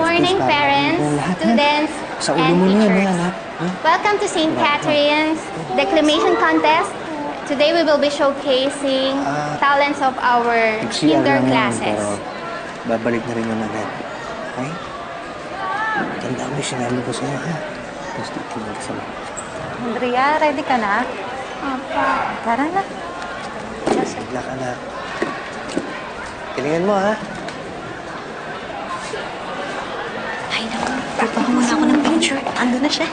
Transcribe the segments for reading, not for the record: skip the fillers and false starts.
morning, parents, students, and teachers. Welcome to St. Catherine's Declamation Contest. Today we will be showcasing talents of our kinder classes. Babalik na rin yung agad. Okay? Tanda mo yung sinabi ko sa'yo, ha? Gusto ko magkasama. Andrea, ready ka na? Opo. Tara na. Sigla ka na. Tilingan mo, ha? Ay, naku. Pupunta muna ako ng picture. Ando na siya.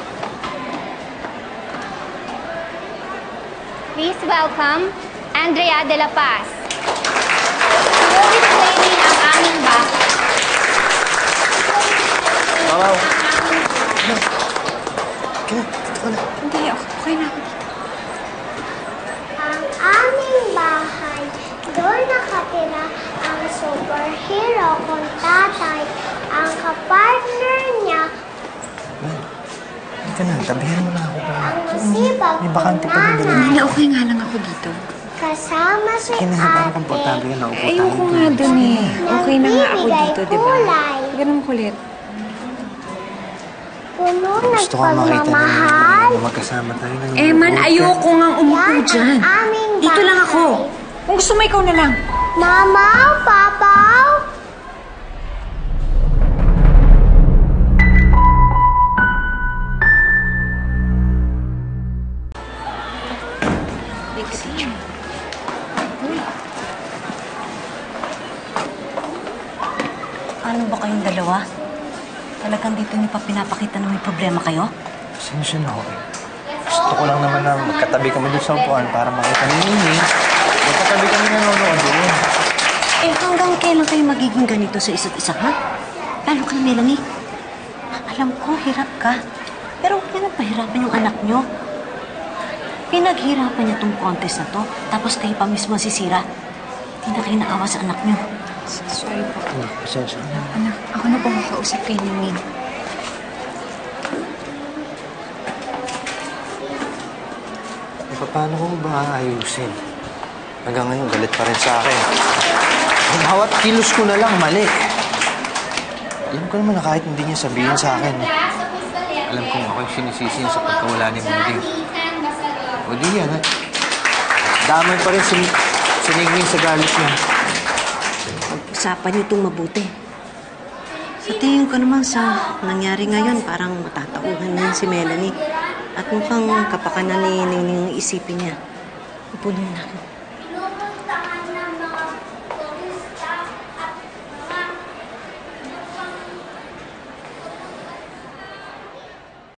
Please welcome Andrea de la Paz. She will be explaining ang aming bahay. Mamaw! Kaya, dito ka na. Hindi, okay na ako. Ang aming bahay, doon nakatira ang superhero kong tatay. Ang kapartner niya, Hindi ka na, tabihan mo na ako. ang masipag May kong bakante pa rin dala. nanay. Hindi, okay nga lang ako dito. Kasama si Kinahabang ate, komportable yan, naupo tayo. Ayoko nga dun eh. Okay na nga ako nagbibigay dito, di ba? kulay. Ganun kulit. Puno Gusto ko makita nagpagmamahal. na magkasama tayo. Man, ayoko nga umupo Yan dyan. ang aming Dito lang ako. bahay. Kung gusto mo, ikaw na lang. Mama, Papa, Dixie. Ano ba kayong dalawa? Talagang dito niyo pa pinapakita na may problema kayo? Pasensya na ako eh. Gusto ko lang naman na magkatabi kami doon sa upuan para makita ni Nini. Magkatabi kami nanonood doon. Eh, hanggang kailan kayo magiging ganito sa isa't isa, ha? Lalo ka na, Melanie. Alam ko, hirap ka. Pero huwag niyo na pahirapan yung anak niyo. Pinaghirapan niya tong contest na to, tapos kayo pa mismo sisira. Hindi na kayo naawa sa anak niyo. Sorry po. Pasensya na. Anak, ako na po makausap kay Ningin. Paano ko ba ayusin? Hanggang ngayon, galit pa rin sa akin. Ang bawat kilos ko na lang, mali. Alam ko naman na kahit hindi niya sabihin sa akin. Alam kong ako yung sinisisi niya sa pagkawala ni Munding. O di yan, ha? Damay pa rin siningin sa galit niya. Pag-usapan niyo itong mabuti. Sa tingin ko naman sa nangyari ngayon, parang matatauhan na si Melanie. At mukhang kapakanan ni Ningning isipin niya. Upo niyo na ako.